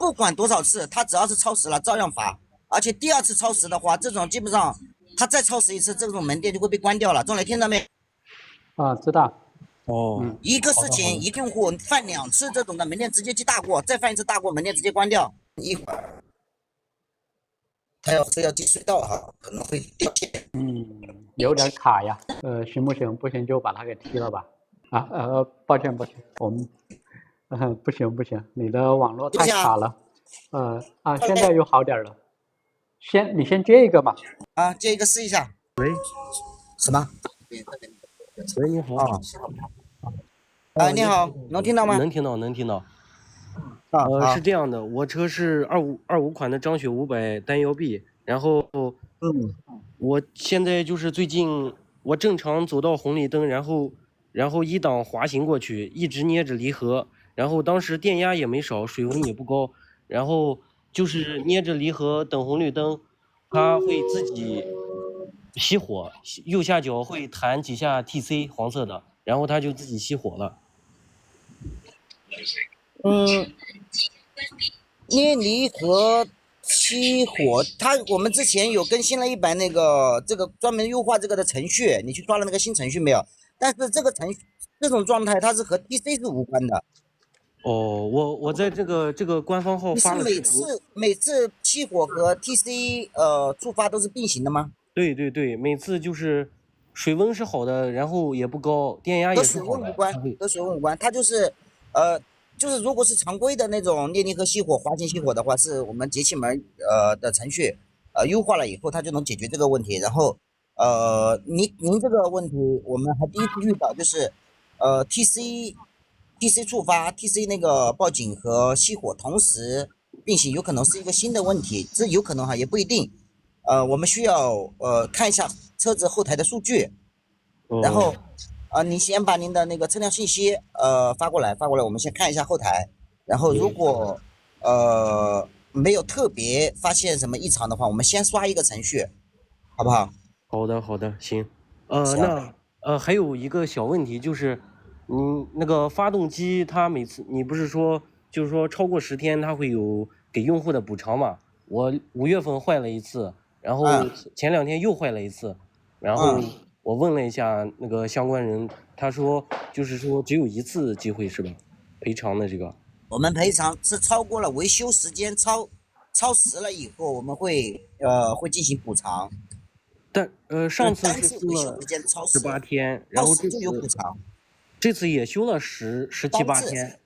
不管多少次，他只要是超时了，照样罚。而且第二次超时的话，这种基本上他再超时一次，这种门店就会被关掉了。众雷听到没？啊，知道。哦，一个事情，一个用户犯2次这种的，门店直接记大过，再犯1次大过，门店直接关掉。一会儿他要记隧道哈，可能会掉线。有点卡呀。行不行？不行就把他给踢了吧。抱歉，我们不行，你的网络太卡了。现在又好点了。你先接一个嘛。接一个试一下。喂，什么？喂，你好。你好，能听到吗？能听到。是这样的，我车是25款的张雪500单腰 B， 然后我现在就是最近我正常走到红绿灯，然后一档滑行过去，一直捏着离合，然后当时电压也没少，水温也不高，然后就是捏着离合等红绿灯，它会自己熄火，右下角会弹几下 TC 黄色的，然后它就自己熄火了。捏离合熄火，我们之前有更新了一版这个专门优化这个的程序，你去抓了那个新程序没有？但是这种状态它是和 TC 是无关的。我在这个官方号发了视频。每次熄火和 TC 触发都是并行的吗？对，每次就是水温是好的，然后也不高，电压也是好的。和水温无关，它就是如果是常规的那种捏离合熄火、滑行熄火的话，是我们节气门的程序优化了以后，它就能解决这个问题。然后您这个问题我们还第一次遇到，就是TC 触发 TC 那个报警和熄火同时并行，有可能是一个新的问题，这有可能也不一定。我们需要看一下车子后台的数据，然后你先把您的那个车辆信息发过来，我们先看一下后台，然后如果没有特别发现什么异常的话，我们先刷一个程序，好不好？好的，行。那还有一个小问题就是，那个发动机它每次你不是说就是说超过10天它会有给用户的补偿嘛？我5月份坏了一次，然后前2天又坏了一次，然后我问了一下那个相关人，他说就是说只有1次机会是吧？赔偿的这个。我们赔偿是超过了维修时间超时了以后，我们会进行补偿。但上次是维修时间超18天，然后就有补偿。这次也修了17、18天。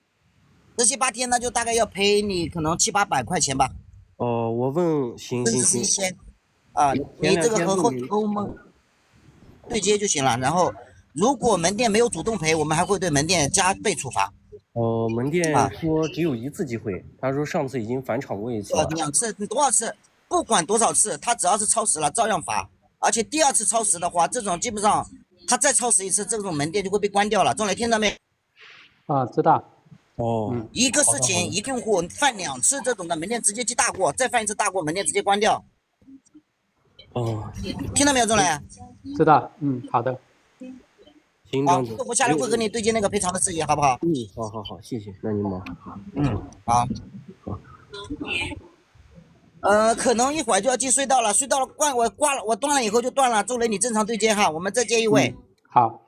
17、8天那就大概要赔你可能7、800块钱吧。我问行。你这个和我们对接就行了。然后如果门店没有主动赔，我们还会对门店加倍处罚。门店说只有1次机会，他说上次已经返厂过1次了。2次，多少次？不管多少次，他只要是超时了，照样罚。而且第2次超时的话，这种基本上他再超时1次，这种门店就会被关掉了。众雷听到没？知道。一个事情，一个用户犯2次这种的，门店直接记大过，再犯1次大过，门店直接关掉。听到没有，众雷？知道。好的。行，好，我下来会和你对接那个赔偿的事宜，好不好？好，谢谢，那您忙。好。可能一会儿就要进隧道了，我断了以后就断了。周雷，你正常对接哈，我们再接一位。好。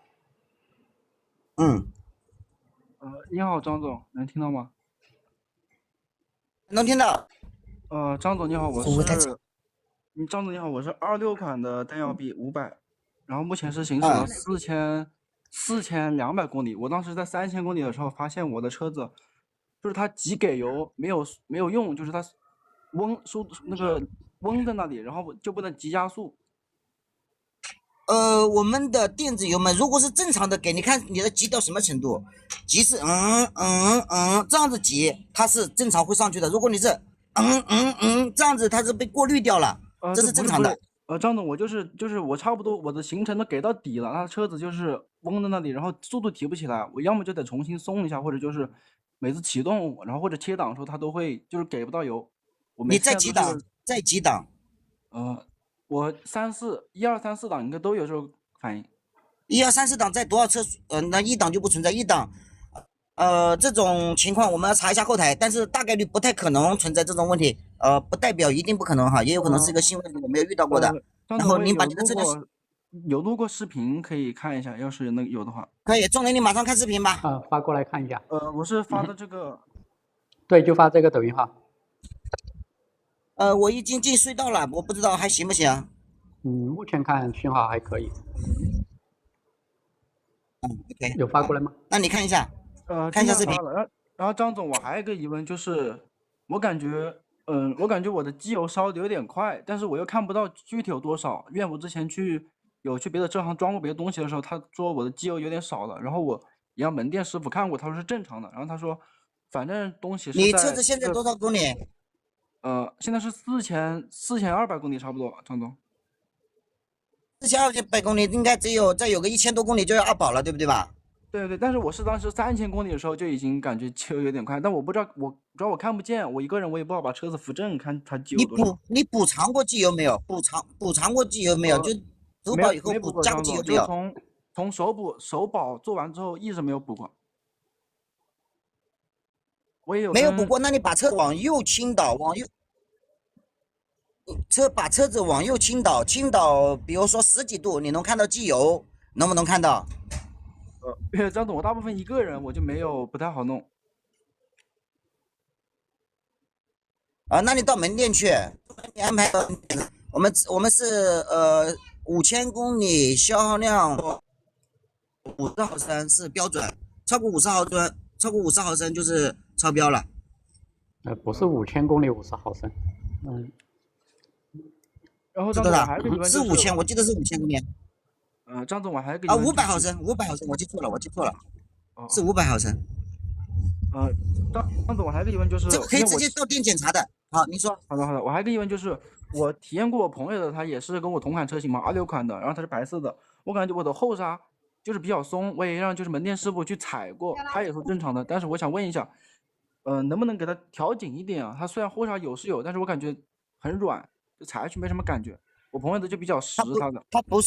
你好，张总，能听到吗？能听到。张总你好，张总你好，我是26款的单腰 B 500，然后目前是行驶了4200公里。我当时在3000公里的时候，发现我的车子就是它急给油没有用，就是它那个嗡在那里，然后就不能急加速。我们的电子油门如果是正常的给，你看你的急到什么程度？急是这样子急，它是正常会上去的。如果你是这样子，它是被过滤掉了，这是正常的。张总，我就是我差不多我的行程都给到底了，他车子就是嗡在那里，然后速度提不起来，我要么就得重新松一下，或者就是每次启动，然后或者切档的时候，它都会就是给不到油。你再几档？我1、2、3、4档应该都有这种反应。1、2、3、4档在多少车？那1档就不存在，1档这种情况我们要查一下后台，但是大概率不太可能存在这种问题。不代表一定不可能哈，也有可能是一个新问题，我没有遇到过的。然后您把你的车辆有录过视频可以看一下，要是有的话。可以，钟林，你马上看视频吧。发过来看一下。我是发的这个。对，就发这个抖音号。我已经进隧道了，我不知道还行不行。目前看信号还可以。OK。有发过来吗？那你看一下，看一下视频。然后张总，我还有一个疑问，就是我感觉我的机油烧的有点快，但是我又看不到具体有多少，因为我之前去别的车行装过别的东西的时候，他说我的机油有点少了，然后我也让门店师傅看过，他说是正常的，然后他说反正东西是你车子现在多少公里？现在是4200公里差不多，张总。4200公里应该再有个1000多公里就要二保了，对不对吧？对，但是我是当时3000公里的时候就已经感觉机油有点快，但我不知道，主要我看不见，我一个人我也不好把车子扶正看它机油多少。你补偿过机油没有？补偿过机油没有？就首保以后加过机油没有？从首保做完之后一直没有补过。我也有没有补过，那你把车往右倾倒，把车子往右倾倒，比如说10几度，你能看到机油，能不能看到？张总，我大部分一个人，我就不太好弄。那你到门店去，你安排我们是5000公里消耗量50毫升是标准，超过50毫升就是超标了。不是5000公里50毫升。然后张总还有个疑问，是5000，我记得是5000公里。张总，我还有个疑问，500毫升，我记错了，是500毫升。张总，我还有个疑问就是，这个可以直接到店检查的。好，您说。好的，我还有个疑问就是，我体验过我朋友的，他也是跟我同款车型嘛，26款的，然后他是白色的，我感觉我的后刹就是比较松，我也让就是门店师傅去踩过，他也说正常的，但是我想问一下，能不能给他调紧一点啊？他虽然后刹有，但是我感觉很软，就踩下去没什么感觉。我朋友的就比较实，它不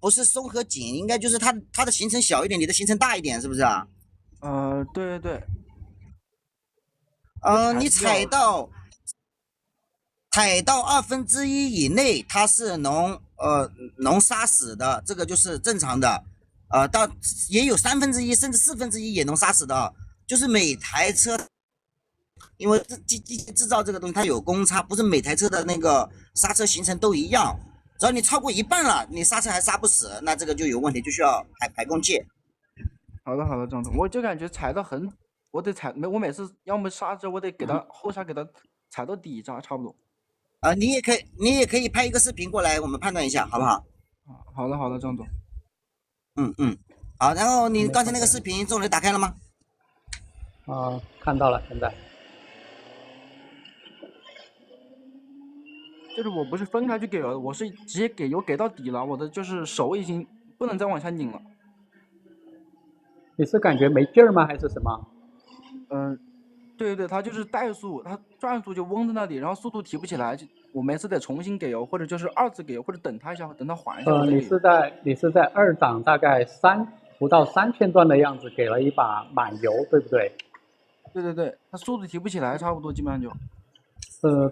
是松和紧，应该就是它的行程小一点，你的行程大一点，是不是啊？对。你踩到1/2以内，它是能刹死的，这个就是正常的。到也有1/3甚至1/4也能刹死的，就是每台车，因为机制造这个东西它有公差，不是每台车的那个刹车行程都一样。只要你超过一半了，你刹车还刹不死，那这个就有问题，就需要排供气。好的，张总，我就感觉踩得很，我每次要么刹车，我得给它后刹给它踩到底差不多。你也可以拍一个视频过来，我们判断一下，好不好？好的，张总。好，然后你刚才那个视频终于打开了吗？看到了，现在。就是我不是分开去给了，我是直接给油给到底了，我的就是手已经不能再往下拧了。你是感觉没劲儿吗，还是什么？对，它就是怠速，它转速就嗡在那里，然后速度提不起来，我每次得重新给油，或者就是2次给油，或者等它一下，等它缓一下。你是在2档大概不到3000转的样子给了一把满油，对不对？对，它速度提不起来，差不多基本上就。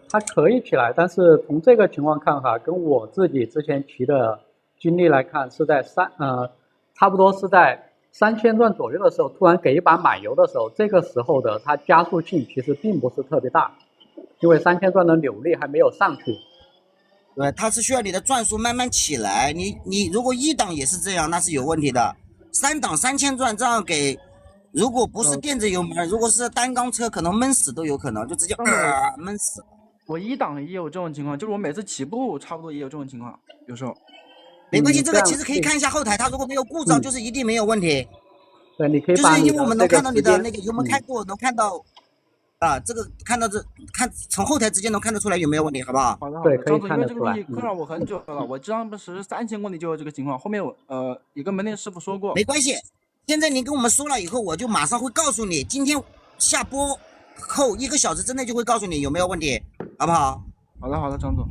它可以起来，但是从这个情况看哈，跟我自己之前骑的经历来看，是在差不多是在3000转左右的时候，突然给一把满油的时候，这个时候的它加速性其实并不是特别大，因为3000转的扭力还没有上去。对，它是需要你的转速慢慢起来。你如果1档也是这样，那是有问题的。3档3000转这样给。如果不是电子油门，如果是单缸车，可能闷死都有可能，就直接闷死。我1档也有这种情况，就是我每次起步差不多也有这种情况，有时候。没关系，这个其实可以看一下后台，它如果没有故障，就是一定没有问题。对，你可以就是因为我们能看到你的那个油门开过，能看到这个看从后台直接能看得出来有没有问题，好不好？好的，对，可以看得出来。因为这个问题困扰我很久了，我当时3000公里就有这个情况，后面也跟门店师傅说过。没关系。现在您跟我们说了以后，我就马上会告诉你，今天下播后1个小时之内就会告诉你有没有问题，好不好？好的，张总。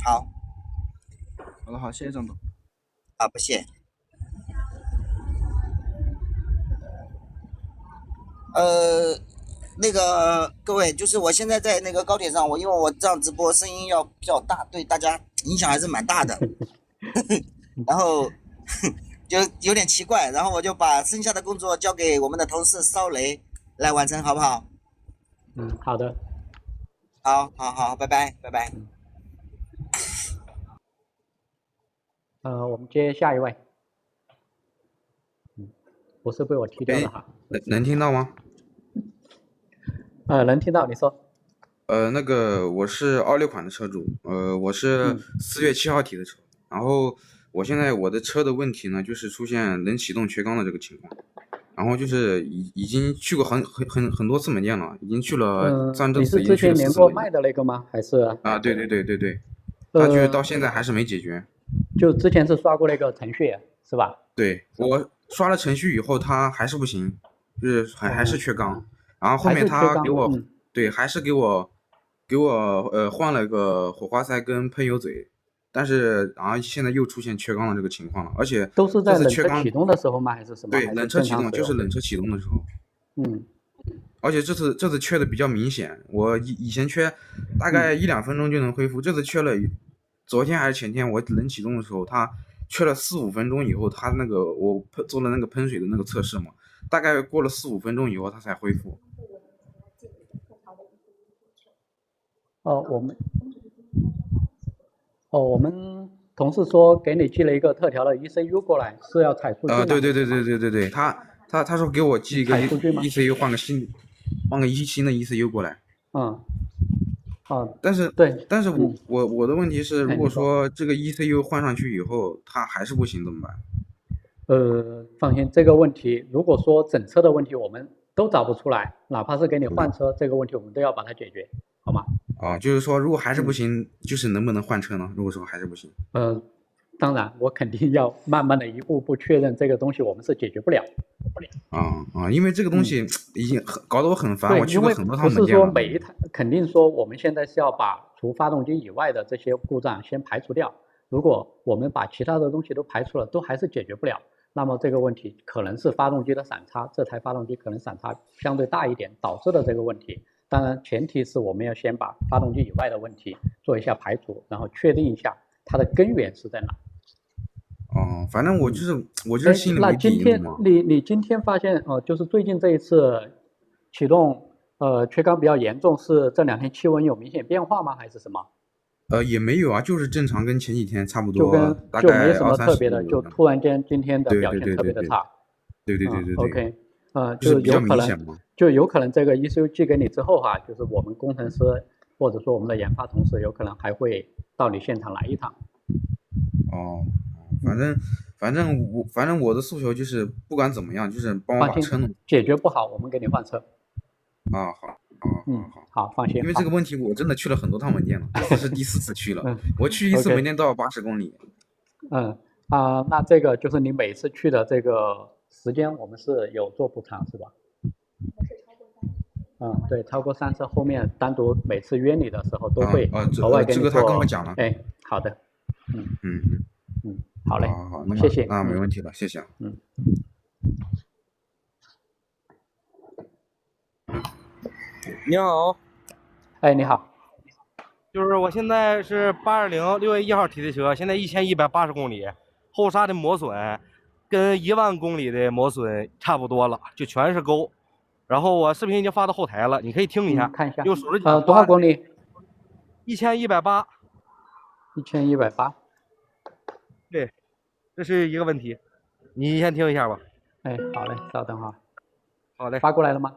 好。好，谢谢张总。不谢。那个各位，就是我现在在那个高铁上，因为我这样直播声音要比较大，对大家影响还是蛮大的。然后就有点奇怪，然后我就把剩下的工作交给我们的同事烧雷来完成，好不好？好的。好，拜拜，拜拜。我们接下一位。不是被我踢掉的哈。能听到吗？能听到，你说。那个我是26款的车主，我是4月7号提的车，然后我现在我的车的问题呢，就是出现冷启动缺缸的这个情况，然后就是已经去过很多次门店了，已经去了3周4，你是之前连过麦的那个吗？还是？啊，对，他就是到现在还是没解决。就之前是刷过那个程序是吧？对，我刷了程序以后，他还是不行，就是还是缺缸，然后后面他给我对，还是给我换了个火花塞跟喷油嘴，但是然后现在又出现缺缸的这个情况了，而且都是在冷车启动的时候吗？还是什么？对，冷车启动就是冷车启动的时候。而且这次缺的比较明显，我以前缺大概1-2分钟就能恢复，这次缺了，昨天还是前天我冷启动的时候，它缺了4-5分钟以后，它那个我做了那个喷水的那个测试嘛，大概过了4-5分钟以后它才恢复。我们同事说给你寄了一个特调的 ECU 过来，是要采数据吗？对，他说给我寄一个 ECU 换个新的 ECU 过来。但是我的问题是，如果说这个 ECU 换上去以后，它还是不行怎么办？放心，这个问题如果说整车的问题我们都找不出来，哪怕是给你换车，这个问题我们都要把它解决，好吗？就是说如果还是不行，就是能不能换车呢？如果说还是不行，当然我肯定要慢慢的一步步确认这个东西我们是解决不了。因为这个东西已经搞得我很烦，我去过很多趟门店了。不是说每一台，肯定说我们现在是要把除发动机以外的这些故障先排除掉。如果我们把其他的东西都排除了，都还是解决不了，那么这个问题可能是发动机的散差，这台发动机可能散差相对大一点导致的这个问题。当然前提是我们要先把发动机以外的问题做一下排除，然后确定一下它的根源是在哪。反正我就是心里没底。你今天发现就是最近这一次启动缺缸比较严重，是这2天气温有明显变化吗？还是什么？也没有啊，就是正常，跟前几天差不多，就没什么特别的，就突然间今天的表现特别的差。对。OK， 就是比较明显嘛。就有可能这个 ECU 寄给你之后哈，就是我们工程师或者说我们的研发同事有可能还会到你现场来一趟。反正我的诉求就是不管怎么样，就是帮我把车弄。解决不好，我们给你换车。好，放心。因为这个问题我真的去了很多趟门店了，这是第4次去了。我去一次门店都要80公里。那这个就是你每次去的这个时间，我们是有做补偿是吧？对，超过3次，后面单独每次约你的时候都会额外给你做。这个他跟我讲了。好的。好嘞。好，谢谢。没问题了，谢谢。你好。你好。就是我现在是820 6月1号提的车，现在1180公里，后刹的磨损跟1万公里的磨损差不多了，就全是沟。然后我视频已经发到后台了，你可以听一下，看一下。用手指讲。多少公里？1180。1180。对，这是一个问题，你先听一下吧。好嘞，稍等哈。好嘞。发过来了吗？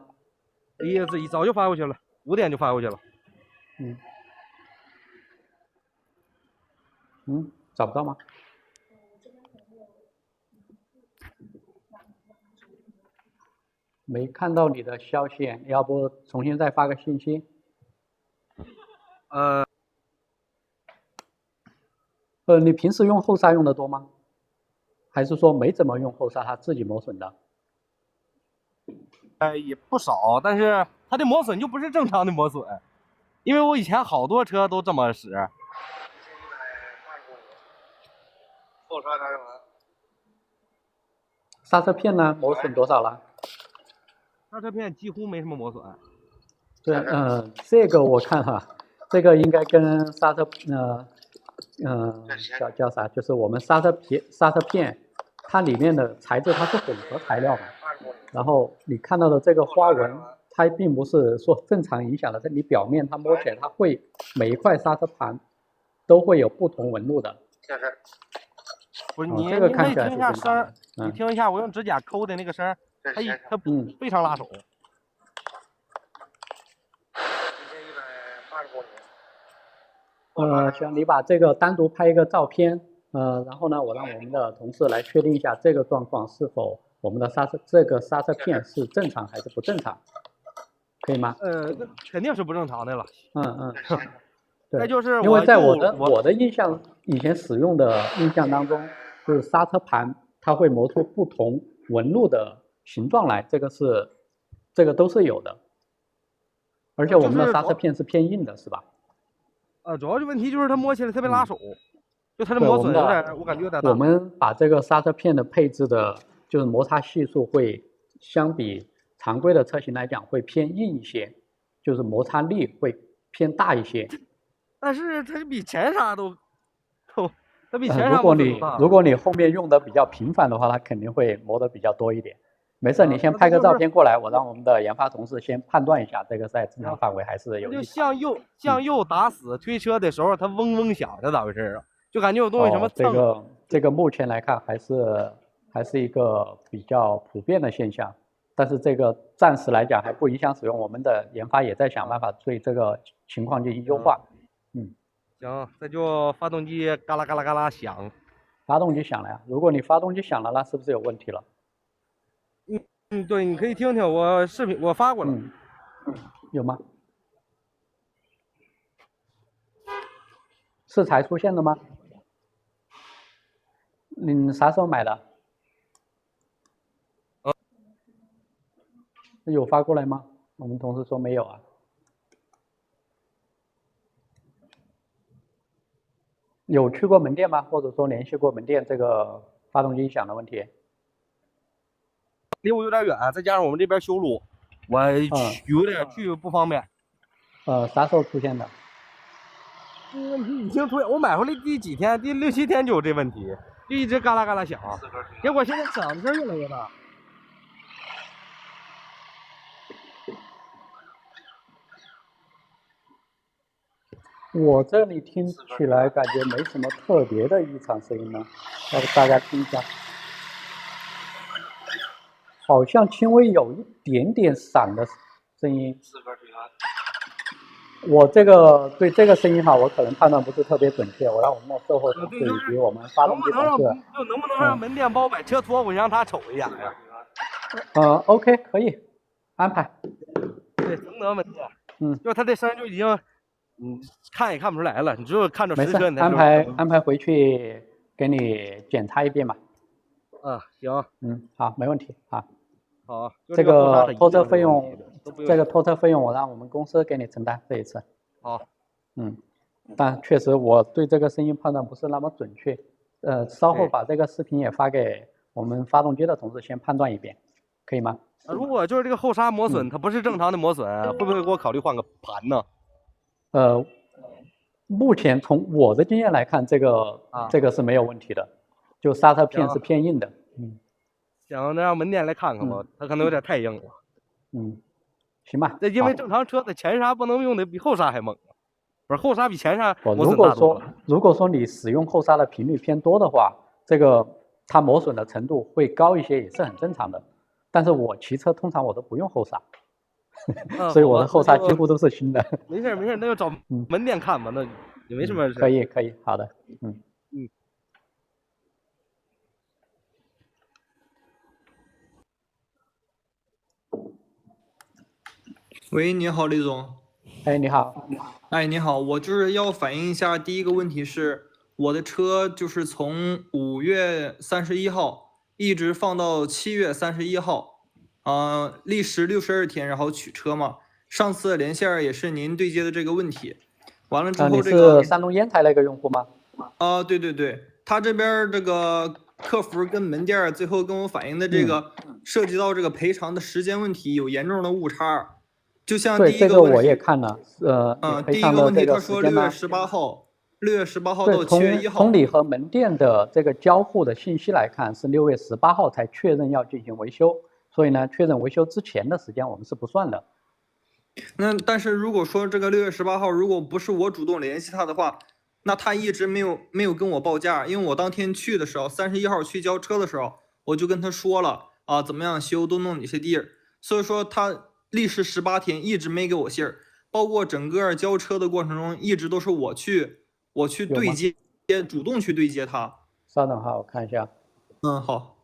早就发过去了，5点就发过去了。找不到吗？没看到你的消息，要不重新再发个信息？你平时用后刹用的多吗？还是说没怎么用后刹，它自己磨损的？也不少，但是它的磨损就不是正常的磨损，因为我以前好多车都这么使。后刹刹车片呢？磨损多少了？刹车片几乎没什么磨损。对，这个我看哈，这个应该跟刹车叫啥？就是我们刹车片，它里面的材质它是混合材料嘛。然后你看到的这个花纹，它并不是说正常影响的，你表面它摸起来，它会每一块刹车盘都会有不同纹路的。不是你，这个你可以听一下声儿，你听一下我用指甲抠的那个声儿，它非常拉手。行，你把这个单独拍一个照片，然后呢，我让我们的同事来确定一下这个状况是否我们的刹车片是正常还是不正常，可以吗？那肯定是不正常的了。对，那就是因为在我的印象，以前使用的印象当中，就是刹车盘它会磨出不同纹路的形状来，这个都是有的，而且我们的刹车片是偏硬的，是吧？主要的问题就是它摸起来特别拉手，就它的磨损有点，我感觉有点大。我们把这个刹车片的配置的，就是摩擦系数会相比常规的车型来讲会偏硬一些，就是摩擦力会偏大一些。但是它比前刹它比前刹如果你后面用的比较频繁的话，它肯定会磨得比较多一点。没事，你先拍个照片过来，我让我们的研发同事先判断一下，这个在正常范围还是有。就向右打死推车的时候，它嗡嗡响，这咋回事啊？就感觉有东西什么蹭。这个目前来看还是一个比较普遍的现象，但是这个暂时来讲还不影响使用，我们的研发也在想办法对这个情况进行优化。行，这就发动机嘎啦嘎啦嘎啦响。发动机响了呀？如果你发动机响了，那是不是有问题了？对，你可以听听我视频，我发过了。有吗？是才出现的吗？你啥时候买的？有发过来吗？我们同事说没有啊。有去过门店吗？或者说联系过门店这个发动机响的问题？离我有点远，再加上我们这边修路，我有点去不方便。啥时候出现的？这个问题已经出现，我买回来第几天？第6、7天就有这问题，就一直嘎啦嘎啦响，结果现在响的声越来越大。我这里听起来感觉没什么特别的异常声音呢，要不大家听一下。好像轻微有一点点闪的声音。我对这个声音哈，我可能判断不是特别准确，我让我们的售后同事以及我们发动机同事，能不能让门店帮我把车拖回去，让他瞅一眼呀？OK， 可以安排。对，承德门店。就他这声就已经，看也看不出来了，你只有看着实车。安排回去给你检查一遍吧。行。好，没问题啊。好，这个拖车费用，我让我们公司给你承担这一次。好。但确实我对这个声音判断不是那么准确，稍后把这个视频也发给我们发动机的同事先判断一遍，可以吗？如果就是这个后刹磨损，它不是正常的磨损，会不会给我考虑换个盘呢？目前从我的经验来看，这个是没有问题的，就刹车片是偏硬的。行，那让门店来看看吧，它可能有点太硬了。行吧。那因为正常车的前刹不能用的比后刹还猛，不是后刹比前刹磨损大多了。如果说你使用后刹的频率偏多的话，这个它磨损的程度会高一些，也是很正常的。但是我骑车通常我都不用后刹，所以我的后刹几乎都是新的。没事，那就找门店看吧，那也没什么事。可以，好的，喂，你好，李总。你好。你好，我就是要反映一下，第一个问题是，我的车就是从5月31号一直放到7月31号，历时62天，然后取车嘛。上次连线也是您对接的这个问题，完了之后你是山东烟台那个用户吗？对，他这边这个客服跟门店最后跟我反映的这个涉及到这个赔偿的时间问题有严重的误差。就像对第一个问题，这个我也看了，第一个问题他说6月18号，6月18号到7月1号。从你和门店的这个交互的信息来看，是6月18号才确认要进行维修，所以呢，确认维修之前的时间我们是不算的。那但是如果说这个6月18号如果不是我主动联系他的话，那他一直没有跟我报价，因为我当天去的时候，31号去交车的时候，我就跟他说了啊，怎么样修都弄哪些地儿，所以说他历时18天一直没给我信儿，包括整个交车的过程中，一直都是我去对接，主动去对接他。稍等哈，我看一下。好。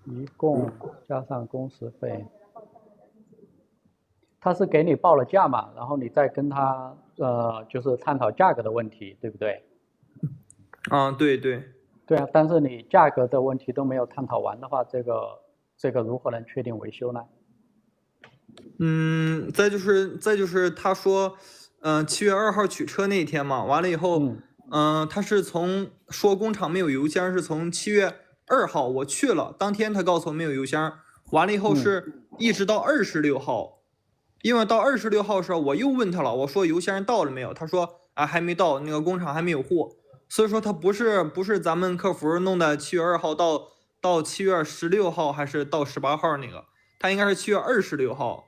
一共加上工时费，他是给你报了价嘛，然后你再跟他就是探讨价格的问题，对不对？对对。对啊，但是你价格的问题都没有探讨完的话，这个如何能确定维修呢？再就是他说，7月2号取车那天嘛，完了以后，他是说工厂没有邮箱，是从7月2号我去了，当天他告诉我没有邮箱，完了以后是一直到26号，因为到26号的时候我又问他了，我说邮箱到了没有？他说还没到，那个工厂还没有货，所以说他不是咱们客服弄的7月2号到7月16号还是到18号那个，他应该是7月26号。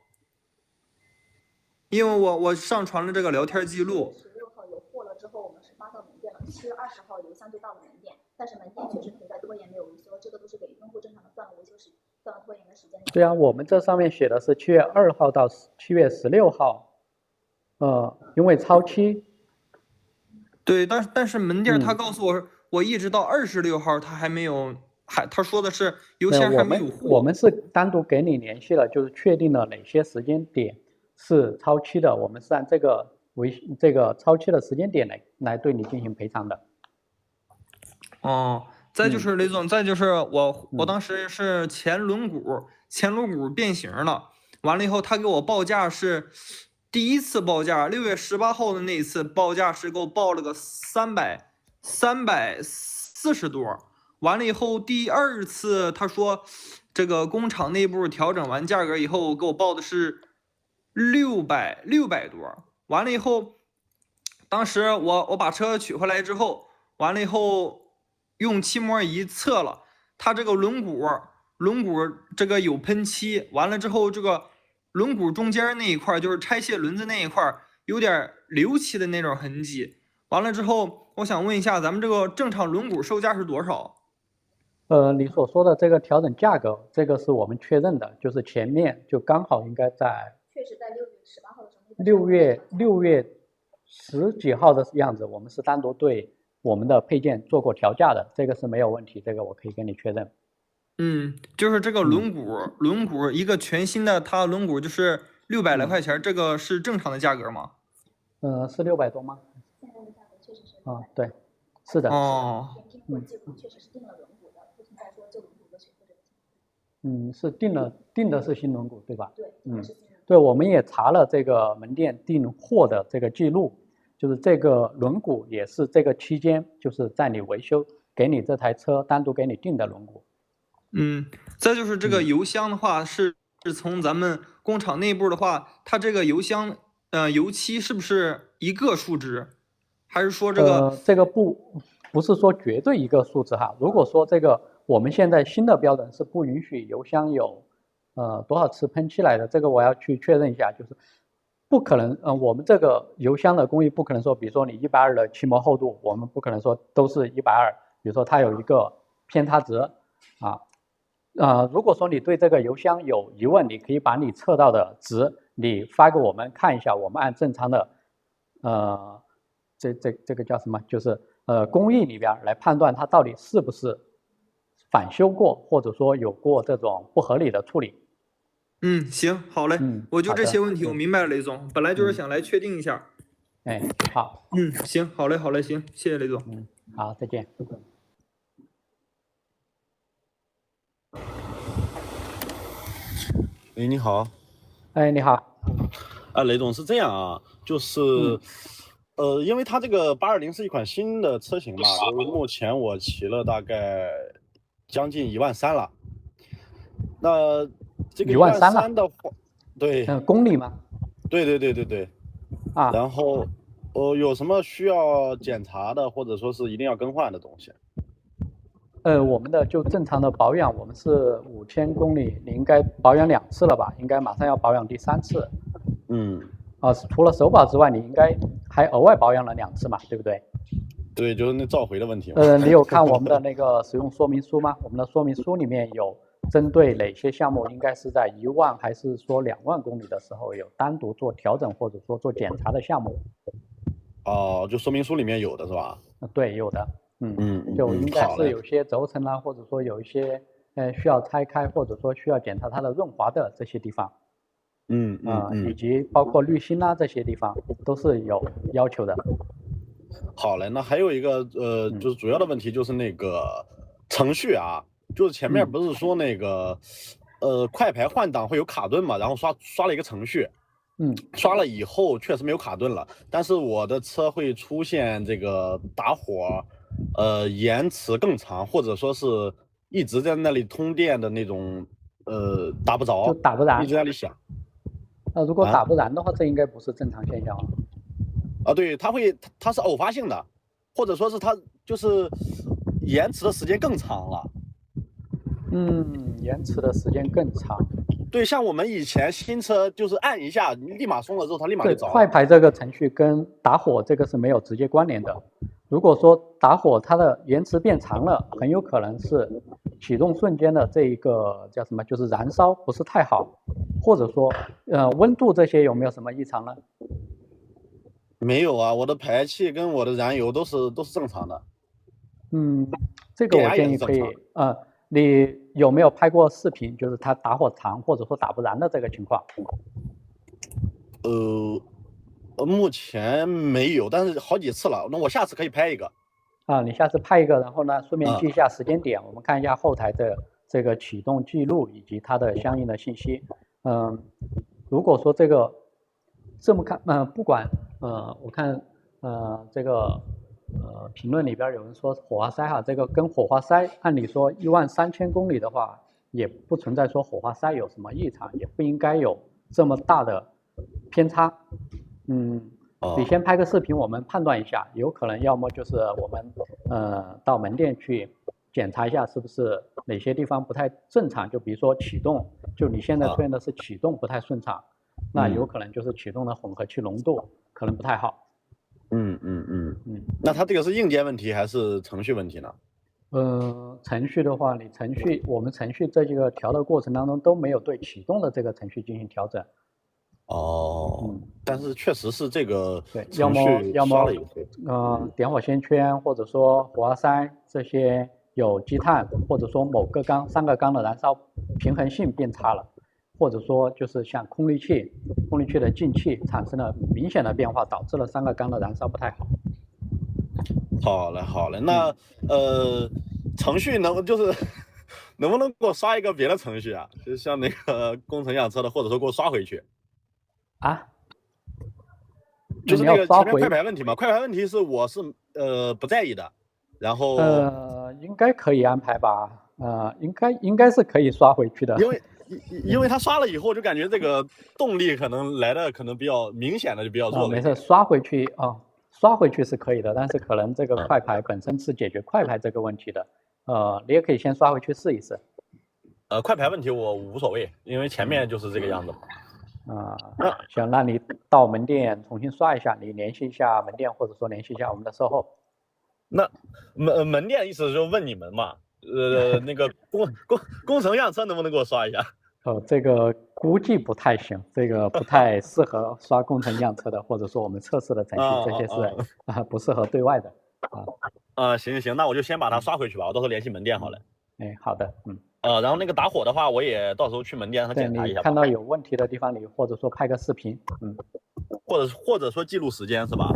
因为我上传了这个聊天记录。16号有货了之后，我们是发到门店了。7月20号邮箱就到了门店，但是门店确实存在拖延没有维修，这个都是给用户正常的算了维修时算了拖延的时间。对啊，我们这上面写的是7月2号到7月16号，因为超期。对，但是门店他告诉我，我一直到26号他还没有，他说的是邮箱还没有货。我们是单独给你联系了，就是确定了哪些时间点是超期的，我们是按这个超期的时间点来对你进行赔偿的。再就是雷总，再就是我当时是前轮毂变形了，完了以后他给我报价是第一次报价6月18号的那一次报价是给我报了个340多，完了以后第二次他说这个工厂内部调整完价格以后给我报的是600多，完了以后，当时我把车取回来之后，完了以后用漆膜仪测了，它这个轮毂这个有喷漆，完了之后这个轮毂中间那一块就是拆卸轮子那一块有点留漆的那种痕迹，完了之后我想问一下，咱们这个正常轮毂售价是多少？你所说的这个调整价格，这个是我们确认的，就是前面就刚好应该在。确实在6月18号的时候。6月10几号的样子，我们是单独对我们的配件做过调价的，这个是没有问题，这个我可以跟你确认。就是这个轮毂一个全新的，它轮毂就是600来块钱，这个是正常的价格吗？是600多吗？现在的价格确实是。对，是的。确实是定了轮毂的，不存在说旧轮毂的全部这个情况。是定的是新轮毂，对吧？对，对，我们也查了这个门店订货的这个记录，就是这个轮毂也是这个期间，就是在你维修给你这台车单独给你订的轮毂。再就是这个油箱的话，是从咱们工厂内部的话，它这个油箱油漆是不是一个数值，还是说这个不是说绝对一个数字哈？如果说这个我们现在新的标准是不允许油箱有多少次喷漆来的，这个我要去确认一下，就是不可能我们这个油箱的工艺不可能说，比如说你120的漆膜厚度，我们不可能说都是120，比如说它有一个偏差值如果说你对这个油箱有疑问，你可以把你测到的值你发给我们看一下，我们按正常的这个叫什么，就是工艺里边来判断它到底是不是返修过，或者说有过这种不合理的处理。行，好嘞，我就这些问题我明白了，雷总，本来就是想来确定一下。好。行，好嘞，行，谢谢雷总。好，再见。你好。你好。雷总是这样啊，就是因为它这个820是一款新的车型嘛，就是目前我骑了大概将近13000了。那这个13000了13000的话，对，公里吗？对。啊，然后有什么需要检查的，或者说是一定要更换的东西？我们的就正常的保养，我们是5000公里，你应该保养2次了吧？应该马上要保养第3次。除了首保之外，你应该还额外保养了2次嘛，对不对？对，就是那召回的问题嘛。你有看我们的那个使用说明书吗？我们的说明书里面有针对哪些项目，应该是在1万还是说2万公里的时候有单独做调整或者说做检查的项目。就说明书里面有的是吧？对，有的。就应该是有些轴承啊，或者说有一些需要拆开，或者说需要检查它的润滑的这些地方。以及包括滤芯啊这些地方都是有要求的。好嘞，那还有一个就是主要的问题就是那个程序啊，就是前面不是说那个快排换挡会有卡顿嘛，然后刷了一个程序，刷了以后确实没有卡顿了，但是我的车会出现这个打火延迟更长，或者说是一直在那里通电的那种打不着，就打不燃，一直在那里响。如果打不燃的话，这应该不是正常现象啊。对，它是偶发性的，或者说是它就是延迟的时间更长了。延迟的时间更长。对，像我们以前新车就是按一下，你立马松了之后，它立马就着了。快排这个程序跟打火这个是没有直接关联的。如果说打火它的延迟变长了，很有可能是启动瞬间的这一个叫什么，就是燃烧不是太好，或者说温度这些有没有什么异常呢？没有啊，我的排气跟我的燃油都是正常的。这个我建议可以你有没有拍过视频，就是它打火长或者说打不燃的这个情况？目前没有，但是好几次了。那我下次可以拍一个。你下次拍一个，然后呢，顺便记一下时间点，我们看一下后台的这个启动记录以及它的相应的信息。如果说这个这么看，不管我看这个评论里边有人说火花塞这个跟火花塞，按理说13000公里的话，也不存在说火花塞有什么异常，也不应该有这么大的偏差。你先拍个视频，我们判断一下，有可能要么就是我们到门店去检查一下是不是哪些地方不太正常，就比如说启动，就你现在出现的是启动不太顺畅，那有可能就是启动的混合气浓度可能不太好。那它这个是硬件问题还是程序问题呢？程序的话，我们程序这几个调的过程当中都没有对启动的这个程序进行调整。但是确实是这个要么点火线圈或者说火花塞这些有积碳，或者说某个缸3个缸的燃烧平衡性变差了，或者说就是像空滤器的进气产生了明显的变化，导致了3个缸的燃烧不太好。好嘞，那程序能不能给我刷一个别的程序啊？就是像那个工程样车的，或者说给我刷回去。就是那个前面快排问题嘛，快排问题是我是不在意的，然后应该可以安排吧，应该是可以刷回去的，因为他刷了以后就感觉这个动力可能来的可能比较明显的就比较弱。没事，刷回去是可以的，但是可能这个快排本身是解决快排这个问题的，你也可以先刷回去试一试。快排问题我无所谓，因为前面就是这个样子嘛。行，那你到门店重新刷一下，你联系一下门店，或者说联系一下我们的售后。那门店意思就问你们嘛，那个工程样车能不能给我刷一下？这个估计不太行，这个不太适合刷工程样车的，或者说我们测试的程序，这些是不适合对外的。行，那我就先把它刷回去吧，我到时候联系门店好了。好的，然后那个打火的话，我也到时候去门店上检查一下。看到有问题的地方，你或者说拍个视频，或者说记录时间是吧？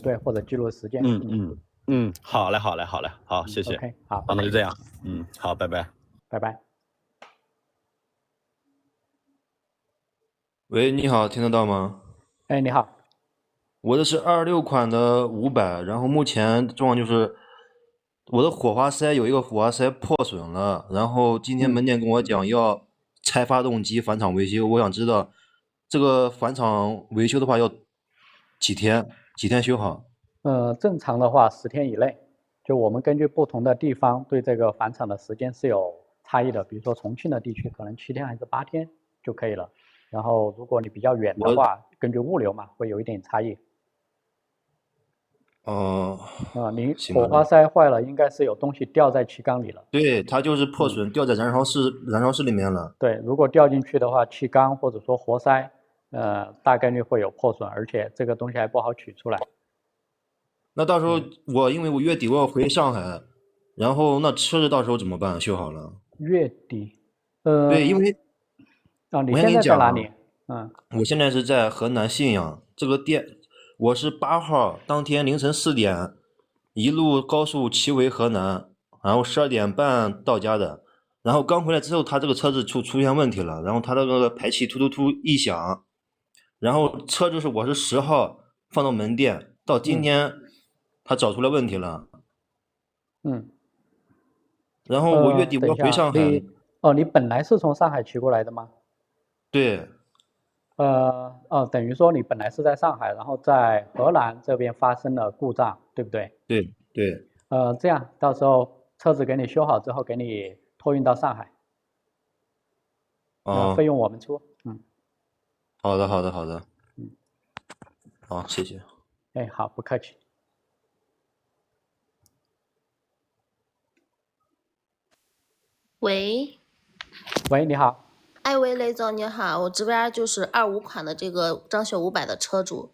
对，或者记录时间。好嘞，好，谢谢。OK， 好，那就这样。好，拜拜。拜拜。喂，你好，听得到吗？你好。我的是26款的500，然后目前状况就是，我的火花塞有一个火花塞破损了，然后今天门店跟我讲要拆发动机返厂维修，我想知道这个返厂维修的话要几天修好？正常的话10天以内，就我们根据不同的地方对这个返厂的时间是有差异的，比如说重庆的地区可能7天还是8天就可以了，然后如果你比较远的话，根据物流嘛会有一点差异。你火花塞坏了，应该是有东西掉在气缸里了。对，它就是破损，掉在燃烧室里面了。对，如果掉进去的话，气缸或者说活塞，大概率会有破损，而且这个东西还不好取出来。那到时候因为我月底我要回上海，然后那车子到时候怎么办？修好了？月底？对，因为你现在在哪里？我现在是在河南信阳这个店。我是8号当天凌晨4点一路高速骑回河南，然后12点半到家的。然后刚回来之后，他这个车子出现问题了，然后他那个排气突异响，然后车子我是10号放到门店，到今天他找出来问题了。然后我月底我要回上海。你本来是从上海骑过来的吗？对。等于说你本来是在上海，然后在河南这边发生了故障，对不对？对。这样到时候车子给你修好之后，给你托运到上海。费用我们出。好的。好，谢谢。好，不客气。喂，你好。喂，雷总你好，我这边就是25款的这个张雪500的车主，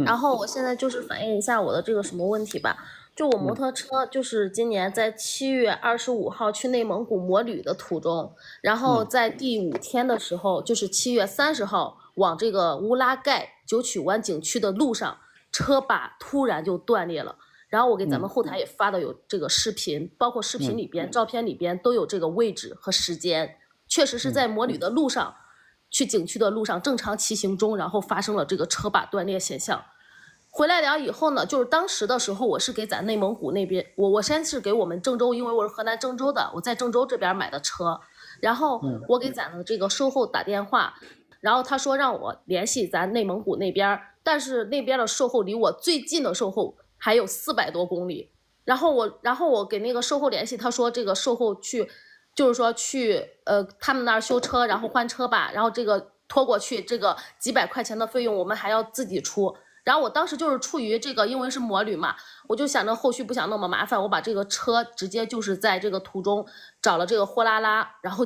然后我现在就是反映一下我的这个什么问题吧。就我摩托车就是今年在7月25号去内蒙古摩旅的途中，然后在第5天的时候，就是7月30号往这个乌拉盖九曲湾景区的路上，车把突然就断裂了。然后我给咱们后台也发的有这个视频，包括视频里边、照片里边都有这个位置和时间。确实是在摩旅的路上，去景区的路上正常骑行中，然后发生了这个车把断裂现象。回来了以后呢，就是当时的时候，我是给咱内蒙古那边，我先是给我们郑州，因为我是河南郑州的，我在郑州这边买的车，然后我给咱的这个售后打电话，然后他说让我联系咱内蒙古那边，但是那边的售后离我最近的售后还有400多公里，然后我给那个售后联系，他说这个售后去。就是说去他们那儿修车，然后换车把，然后这个拖过去，这个几百块钱的费用我们还要自己出。然后我当时就是出于这个，因为是摩旅嘛，我就想着后续不想那么麻烦，我把这个车直接就是在这个途中找了这个货拉拉，然后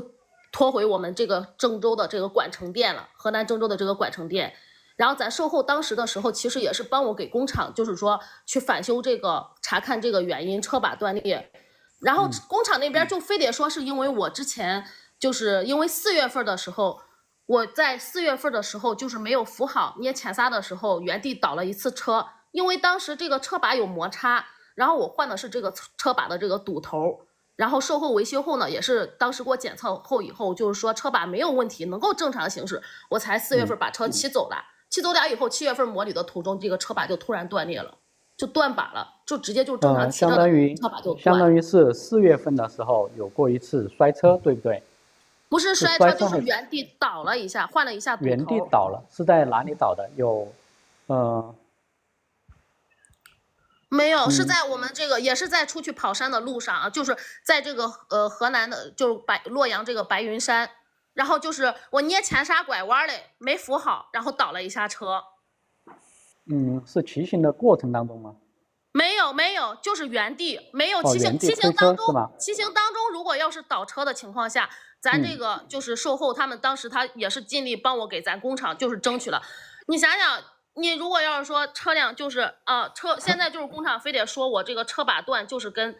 拖回我们这个郑州的这个管城店了，河南郑州的这个管城店。然后咱售后当时的时候，其实也是帮我给工厂，就是说去返修这个，查看这个原因，车把断裂。然后工厂那边就非得说是因为我之前就是因为4月份的时候，我在4月份的时候就是没有扶好，捏前刹的时候原地倒了一次车，因为当时这个车把有摩擦，然后我换的是这个车把的这个堵头，然后售后维修后呢，也是当时给我检测后以后，就是说车把没有问题，能够正常行驶，我才4月份把车骑走了，骑走了以后，7月份摩旅的途中，这个车把就突然断裂了。就断把了，就直接就正常骑着车把就断。相当于是4月份的时候有过一次摔车，对不对？不是摔车，就是原地倒了一下，换了一下堵头。原地倒了，是在哪里倒的？没有，是在我们这个也是在出去跑山的路上啊，就是在这个河南的，就是洛阳这个白云山，然后就是我捏前刹拐弯嘞，没扶好，然后倒了一下车。是骑行的过程当中吗？没有，就是原地，没有骑行当中，如果要是倒车的情况下，咱这个就是售后他们当时他也是尽力帮我给咱工厂就是争取了。你想想，你如果要是说车辆就是现在就是工厂非得说我这个车把断就是跟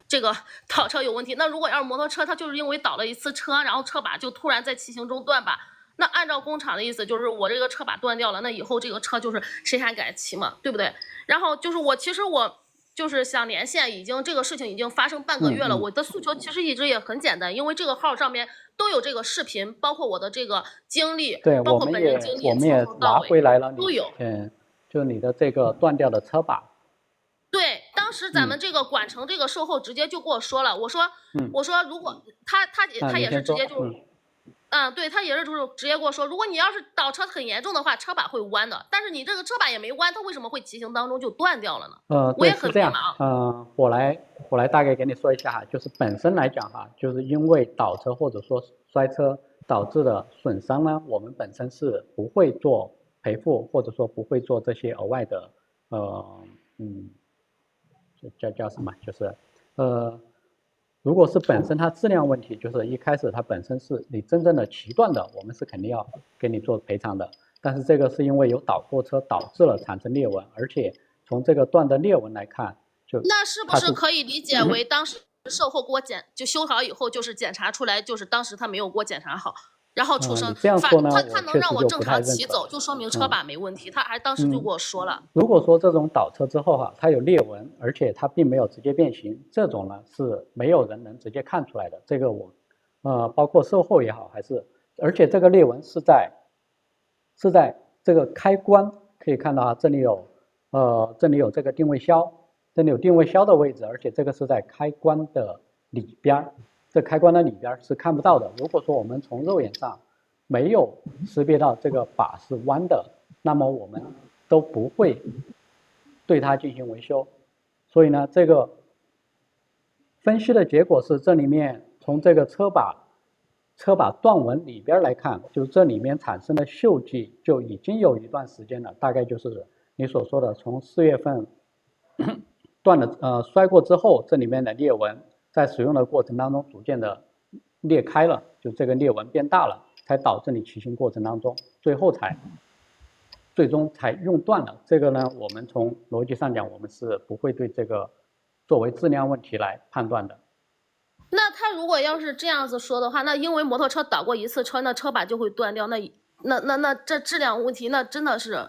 这个倒车有问题，那如果要是摩托车，它就是因为倒了一次车，然后车把就突然在骑行中断把。那按照工厂的意思，就是我这个车把断掉了，那以后这个车就是谁还敢骑嘛，对不对？然后就是其实我就是想连线，这个事情已经发生半个月了。我的诉求其实一直也很简单，因为这个号上面都有这个视频，包括我的这个经历，对，包括本人经历，我们也拿回来了，都有。就是你的这个断掉的车把。对，当时咱们这个管程这个售后直接就跟我说了，我说如果他也是直接就。对，他也是就是直接跟我说，如果你要是倒车很严重的话，车把会弯的。但是你这个车把也没弯，它为什么会骑行当中就断掉了呢？我也很迷茫。我来大概给你说一下哈，就是本身来讲哈，就是因为倒车或者说摔车导致的损伤呢，我们本身是不会做赔付，或者说不会做这些额外的叫什么，就是如果是本身它质量问题，就是一开始它本身是你真正的骑断的，我们是肯定要给你做赔偿的。但是这个是因为有倒货车导致了产生裂纹，而且从这个断的裂纹来看，那是不是可以理解为当时售后给我就修好以后，就是检查出来就是当时他没有给我检查好，然后出生这样说呢，他能让我正常骑走，就说明车把没问题。他还当时就跟我说了。如果说这种倒车之后哈，它有裂纹，而且它并没有直接变形，这种呢是没有人能直接看出来的。这个包括售后也好，而且这个裂纹是在这个开关可以看到啊，这里有这个定位销，这里有定位销的位置，而且这个是在开关的里边。这开关的里边是看不到的。如果说我们从肉眼上没有识别到这个把是弯的，那么我们都不会对它进行维修。所以呢，这个分析的结果是，这里面从这个车把断纹里边来看，就是这里面产生的锈迹就已经有一段时间了，大概就是你所说的从4月份断了摔过之后，这里面的裂纹在使用的过程当中逐渐的裂开了，就这个裂纹变大了，才导致你骑行过程当中最终才用断了。这个呢，我们从逻辑上讲，我们是不会对这个作为质量问题来判断的。那他如果要是这样子说的话，那因为摩托车倒过一次车，那车把就会断掉，那这质量问题，那真的是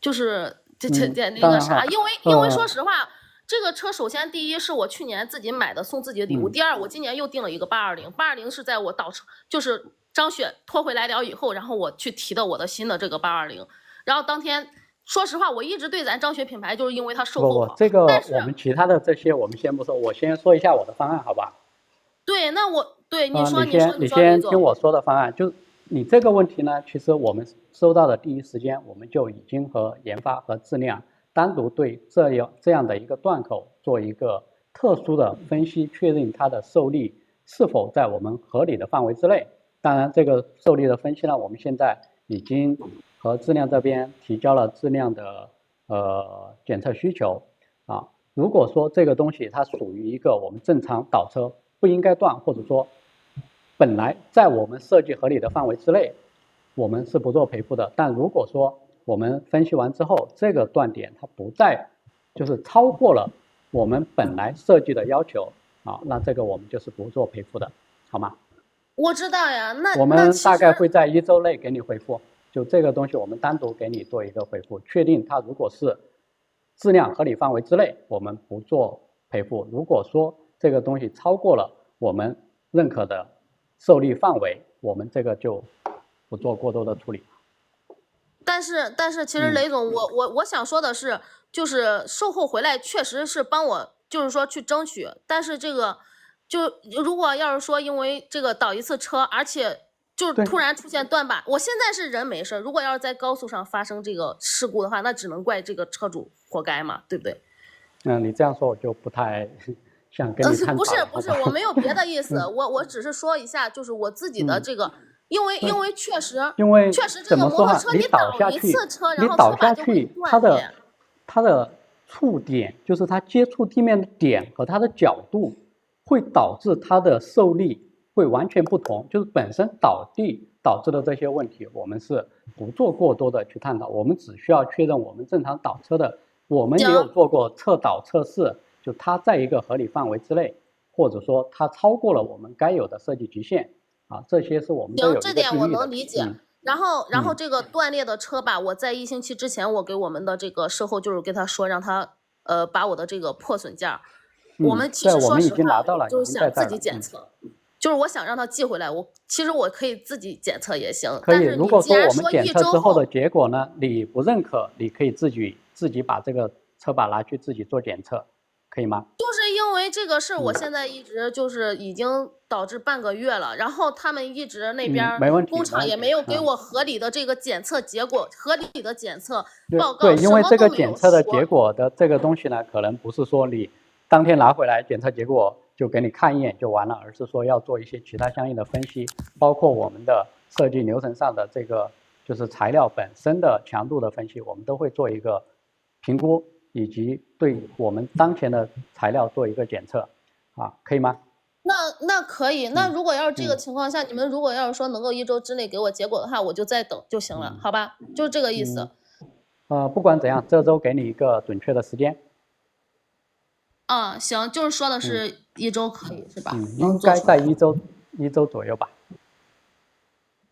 就是那个啥，因为说实话。这个车首先第一是我去年自己买的送自己的礼物，第二我今年又订了一个820是在我倒车就是张雪拖回来了以后，然后我去提的我的新的这个820，然后当天说实话我一直对咱张雪品牌就是因为它售后好。这个我们其他的这些我们先不说，我先说一下我的方案好吧？对，那你说你先听我说的方案，就你这个问题呢，其实我们收到的第一时间我们就已经和研发和质量单独对这样的一个断口做一个特殊的分析，确认它的受力是否在我们合理的范围之内。当然，这个受力的分析呢，我们现在已经和质量这边提交了质量的检测需求啊。如果说这个东西它属于一个我们正常倒车不应该断，或者说本来在我们设计合理的范围之内，我们是不做赔付的。但如果说我们分析完之后，这个断点它不在，就是超过了我们本来设计的要求啊，那这个我们就是不做赔付的，好吗？我知道呀，那我们大概会在1周内给你回复，就这个东西我们单独给你做一个回复，确定它如果是质量合理范围之内，我们不做赔付。如果说这个东西超过了我们认可的受力范围，我们这个就不做过多的处理。但是其实雷总，我想说的是，就是售后回来确实是帮我，就是说去争取。但是这个就如果要是说因为这个倒一次车，而且就是突然出现断把，我现在是人没事，如果要是在高速上发生这个事故的话，那只能怪这个车主活该嘛，对不对？你这样说我就不太想跟你探讨。不是，我没有别的意思，我只是说一下，就是我自己的这个。因为确实这个摩托车你倒一次车，然后车把就会断裂。它的触点，就是它接触地面的点和它的角度，会导致它的受力会完全不同。就是本身倒地导致的这些问题，我们是不做过多的去探讨，我们只需要确认我们正常倒车的，我们也有做过侧倒测试，就它在一个合理范围之内，或者说它超过了我们该有的设计极限。这些是我们都有一个这点我能理解。然后这个断裂的车把，我在1星期之前，我给我们的这个售后就是跟他说，让他把我的这个破损件，我们其实说实话，就是想自己检测，就是我想让他寄回来，其实我可以自己检测也行。可以，如果说我们检测之后的结果呢，你不认可，你可以自己把这个车把拿去自己做检测，可以吗？就是因为这个事，我现在一直就是已经导致半个月了，然后他们一直那边工厂也没有给我合理的这个检测结果、合理的检测报告，对，因为这个什么都没有检测的说结果的这个东西呢，可能不是说你当天拿回来检测结果就给你看一眼就完了，而是说要做一些其他相应的分析，包括我们的设计流程上的这个就是材料本身的强度的分析，我们都会做一个评估，以及对我们当前的材料做一个检测，啊，可以吗？那可以，那如果要是这个情况下，你们如果要是说能够1周之内给我结果的话，我就再等就行了，好吧？就是这个意思。不管怎样，这周给你一个准确的时间。啊，行，就是说的是1周可以是吧？应该在一周左右吧。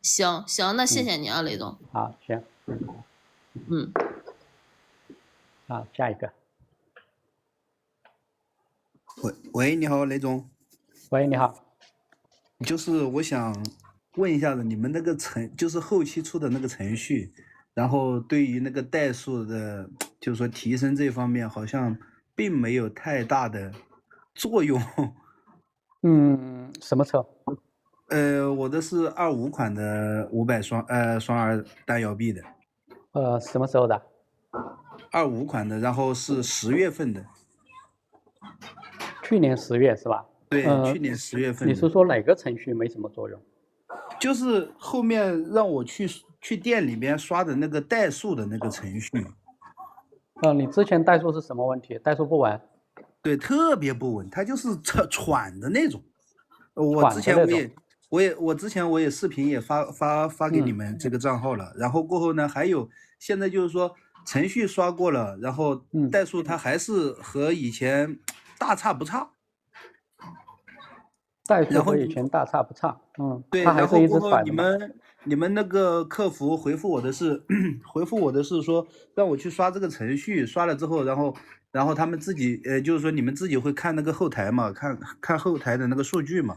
行，那谢谢你啊，雷总。好，行。好，下一个。喂，你好，雷总。喂，你好。就是我想问一下子，你们那个就是后期出的那个程序，然后对于那个代数的，就是说提升这方面，好像并没有太大的作用。什么车？我的是25款的500双2单摇臂的。什么时候的？25款的，然后是10月份的。去年10月是吧？对，去年10月份。你是说哪个程序没什么作用？就是后面让我去店里边刷的那个代数的那个程序。你之前代数是什么问题？代数不稳？对，特别不稳，它就是喘的那种。我之前我也视频也发给你们这个账号了，然后过后呢，还有现在就是说程序刷过了，然后代数它还是和以前大差不差。代数和以前大差不差，对，它还是一直然后你们那个客服回复我的是说让我去刷这个程序，刷了之后，然后他们自己就是说你们自己会看那个后台嘛，看后台的那个数据嘛。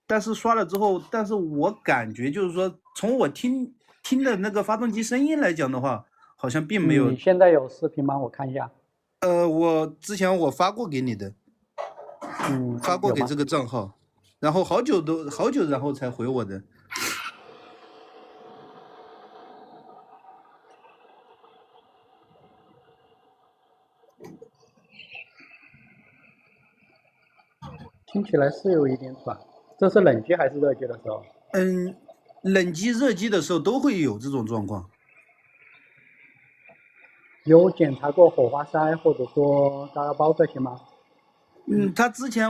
但是刷了之后，但是我感觉就是说从我听的那个发动机声音来讲的话，好像并没有。你现在有视频吗？我看一下。我之前我发过给你的，发过给这个账号。然后好久，然后才回我的。听起来是有一点喘，这是冷机还是热机的时候？冷机、热机的时候都会有这种状况。有检查过火花塞或者说高压包这些吗？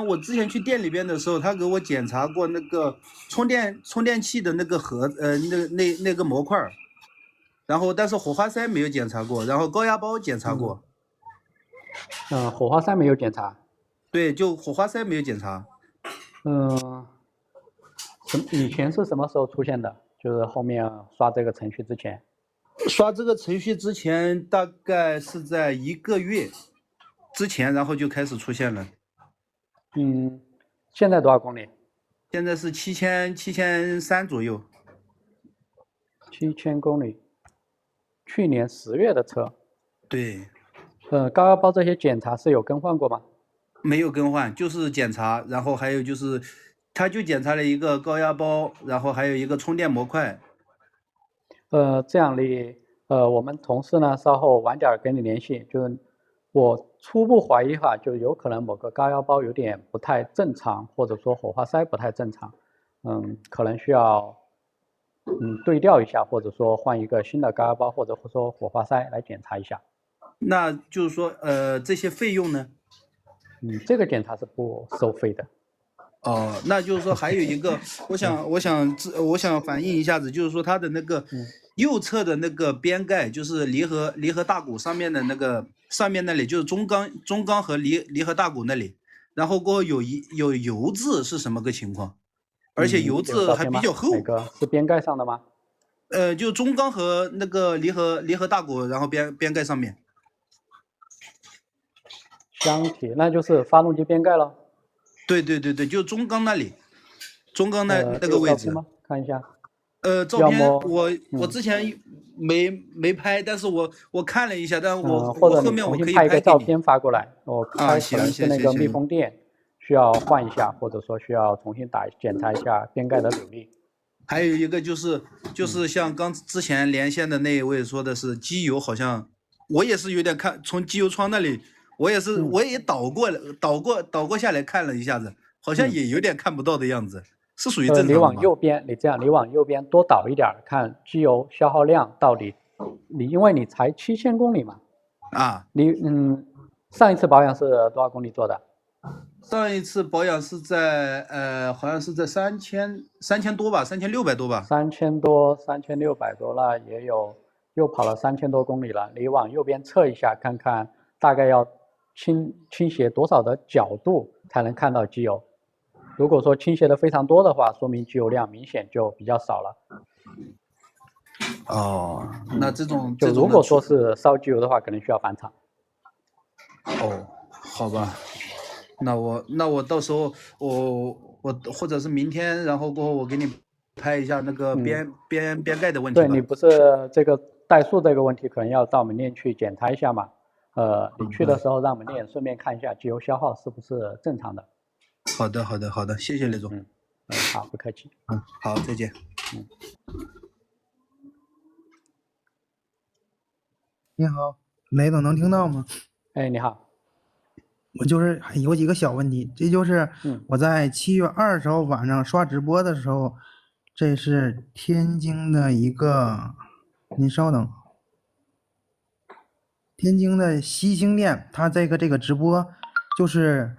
我之前去店里边的时候，他给我检查过那个充电器的那个那个模块，然后但是火花塞没有检查过，然后高压包检查过。火花塞没有检查。对，就火花塞没有检查。以前是什么时候出现的？就是后面刷这个程序之前。刷这个程序之前大概是在1个月之前，然后就开始出现了。现在多少公里？现在是7300左右。7000公里。去年10月的车。对。高压包这些检查是有更换过吗？没有更换，就是检查，然后还有就是，他就检查了一个高压包，然后还有一个充电模块。这样我们同事呢稍后晚点跟你联系，就是我初步怀疑哈，就有可能某个高压包有点不太正常，或者说火花塞不太正常，可能需要对调一下，或者说换一个新的高压包，或者说火花塞来检查一下。那就是说这些费用呢？这个检查是不收费的。哦，那就是说还有一个，我想反映一下子，就是说它的那个右侧的那个边盖，就是离合大鼓上面的那个上面那里，就是中缸和离合大鼓那里，然后过后有油渍是什么个情况？而且油渍还比较厚。哪个是边盖上的吗？就中缸和那个离合大鼓，然后边盖上面。箱体，那就是发动机边盖了。对，就中缸那里，中缸那个位置。看一下。照片我之前没拍，但是我看了一下，但或者后面我可以拍一个照拍给你。片发过来，我看可能是那个密封垫需要换一下，或者说需要重新检查一下边盖的扭力。还有一个就是像之前连线的那一位说的是机油，好像我也是有点看，从机油窗那里我也倒过下来看了一下子，好像也有点看不到的样子，是属于正常的吗？你往右边，你往右边多倒一点，看机油消耗量到底。因为你才7000公里嘛。啊。上一次保养是多少公里做的？上一次保养是在好像是在3000多吧，3600多吧。3000多，3600多了，也有又跑了3000多公里了。你往右边测一下，看看大概要倾斜多少的角度才能看到机油。如果说倾斜的非常多的话，说明机油量明显就比较少了。哦，那这种就如果说是烧机油的话，可能需要返厂。哦，好吧。那我到时候我或者是明天，然后过后我给你拍一下那个边盖的问题吧。对，你不是这个怠速这个问题，可能要到门店去检查一下嘛。你去的时候让门店顺便看一下机油消耗是不是正常的。好的，谢谢雷总。好，不客气。好，再见。你好，雷总能听到吗？哎，你好。我就是有几个小问题，这就是我在7月20号晚上刷直播的时候，这是天津的一个，您稍等，天津的西星店，它这个直播就是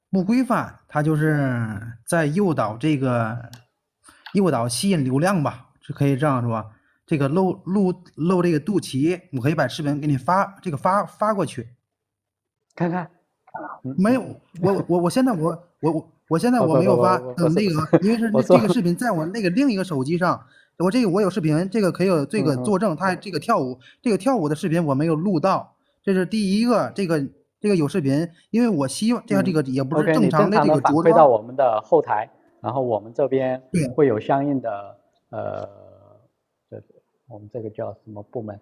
不规范，它就是在诱导吸引流量吧，是可以这样说。这个露这个肚脐，我可以把视频给你发过去，看看。没有，我现在我没有发，等那个，因为是这个视频在我那个另一个手机上，我有视频，这个可以有这个作证，他这个跳舞的视频我没有录到，这是第一个，这个有视频，因为我希望这个也不是正常的这个着装。反馈到我们的后台，然后我们这边会有相应的我们这个叫什么部门？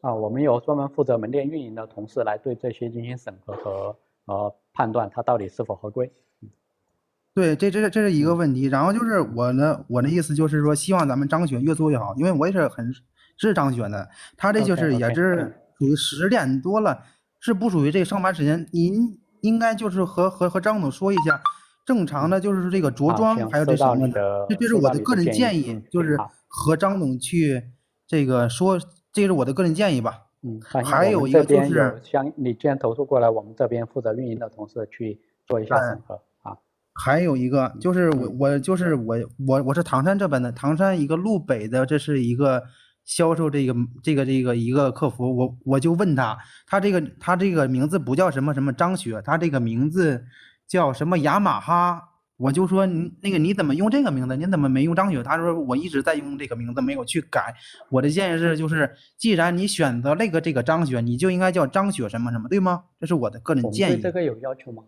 我们有专门负责门店运营的同事来对这些进行审核和判断它到底是否合规。对，这是一个问题。然后就是我的意思就是说，希望咱们张雪越做越好，因为我也是很支持张雪的。他这就是也是属于10点多了，是不属于这个上班时间。您应该就是和张总说一下，正常的就是这个着装还有这什么的，这是我的个人建议，就是和张总去这个说。这是我的个人建议吧。还有一个就是你既然投诉过来，我们这边负责运营的同事去做一下审核啊。还有一个就是我是唐山这边的，唐山一个路北的，这是一个销售这个一个客服，我就问他这个名字不叫什么张雪，他这个名字叫什么雅马哈。我就说你怎么用这个名字？你怎么没用张雪？他说我一直在用这个名字，没有去改。我的建议是，就是既然你选择了这个张雪，你就应该叫张雪什么什么，对吗？这是我的个人建议。我们对这个有要求吗？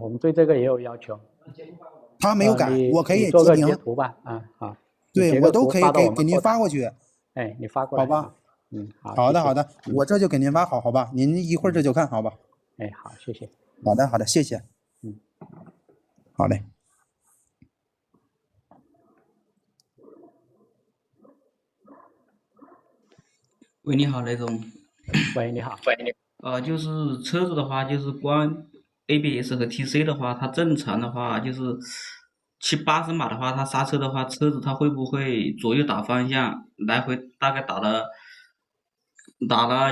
我们对这个也有要求。他没有改，我可以做个截图吧。对，我都可以给您发过去。哎，你发过来。好吧。好的，我这就给您发好吧？您一会儿这就看好吧？哎，好，谢谢。好的，谢谢。好嘞。喂，你好，雷总。喂，你好。就是车子的话，就是关 ABS 和 TC 的话，它正常的话就是70-80码的话，它刹车的话，车子它会不会左右打方向，来回大概打了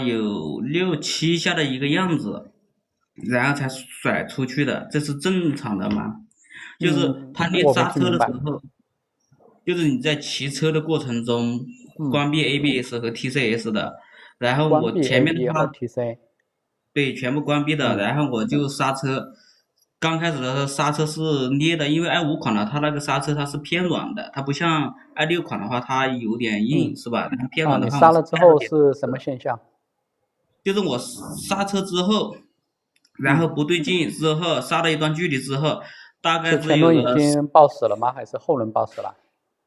有6-7下的一个样子，然后才甩出去的，这是正常的吗？就是它练刹车的时候，就是你在骑车的过程中关闭 ABS 和 TCS 的，然后我前面的话对全部关闭的，然后我就刹车，刚开始的时候刹车是捏的，因为i5款的它那个刹车它是偏软的，它不像i6款的话它有点硬，是吧？偏软的话你刹了之后是什么现象？就是我刹车之后，然后不对劲之后，刹了一段距离之后。大概是前轮已经抱死了吗？还是后轮抱死了？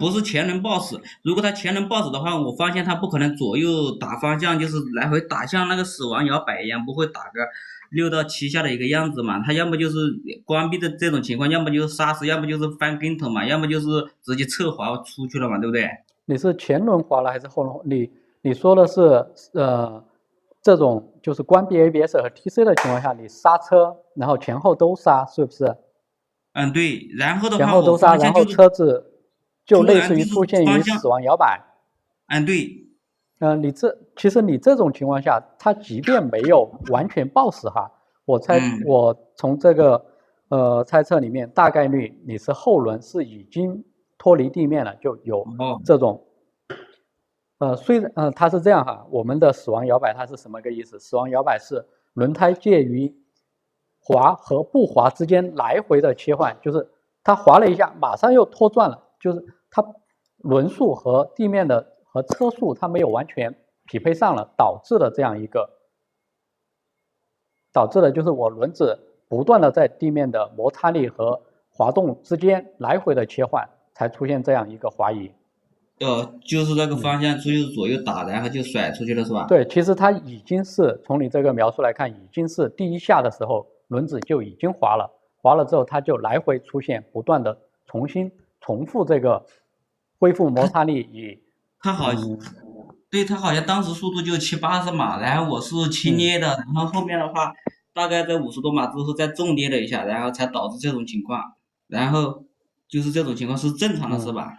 不是前轮抱死。如果它前轮抱死的话，我发现它不可能左右打方向，就是来回打，像那个死亡摇摆一样，不会打个6到7下的一个样子嘛。它要么就是关闭的这种情况，要么就是刹死，要么就是翻跟头嘛，要么就是直接侧滑出去了嘛，对不对？你是前轮滑了还是后轮？你说的是这种就是关闭 ABS 和 TC 的情况下，你刹车然后前后都刹，是不是？对，然后的话前后都刹，然后车子就类似于出现于死亡摇摆。对。其实你这种情况下，它即便没有完全抱死哈，我从这个猜测里面，大概率你是后轮是已经脱离地面了，就有这种。虽然它是这样哈，我们的死亡摇摆它是什么个意思？死亡摇摆是轮胎介于滑和不滑之间来回的切换，就是它滑了一下，马上又脱转了，就是它轮速和地面的和车速它没有完全匹配上了，导致的就是我轮子不断的在地面的摩擦力和滑动之间来回的切换，才出现这样一个滑移。就是那个方向出去左右打，然后就甩出去了，是吧？对，其实它已经是从你这个描述来看，已经是第一下的时候轮子就已经滑了，滑了之后它就来回出现，不断的重复这个恢复摩擦力它好像当时速度就70-80码，然后我是轻捏的，然后后面的话大概在50多码之后再重捏了一下，然后才导致这种情况，然后就是这种情况是正常的，是吧？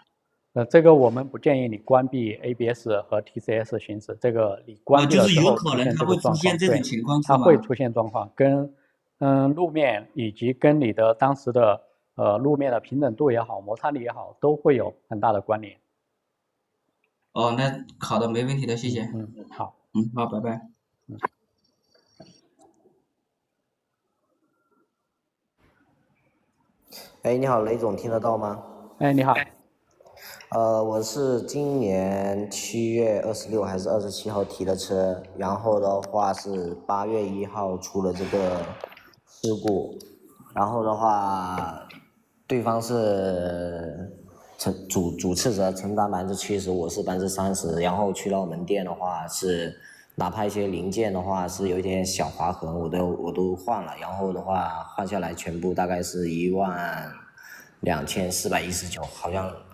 这个我们不建议你关闭 ABS 和 TCS 行驶，这个你关闭了之后出现这个状况，对，它会出现状况，跟路面以及跟你的当时的路面的平整度也好，摩擦力也好，都会有很大的关联。那好的，没问题的，谢谢。好。好，拜拜。你好，雷总，听得到吗？你好。我是今年7月26还是27号提的车，然后的话是8月1号出了这个事故，然后的话，对方是主次责承担70%，我是30%，然后去到门店的话是，哪怕一些零件的话是有一点小划痕，我都换了，然后的话换下来全部大概是12419，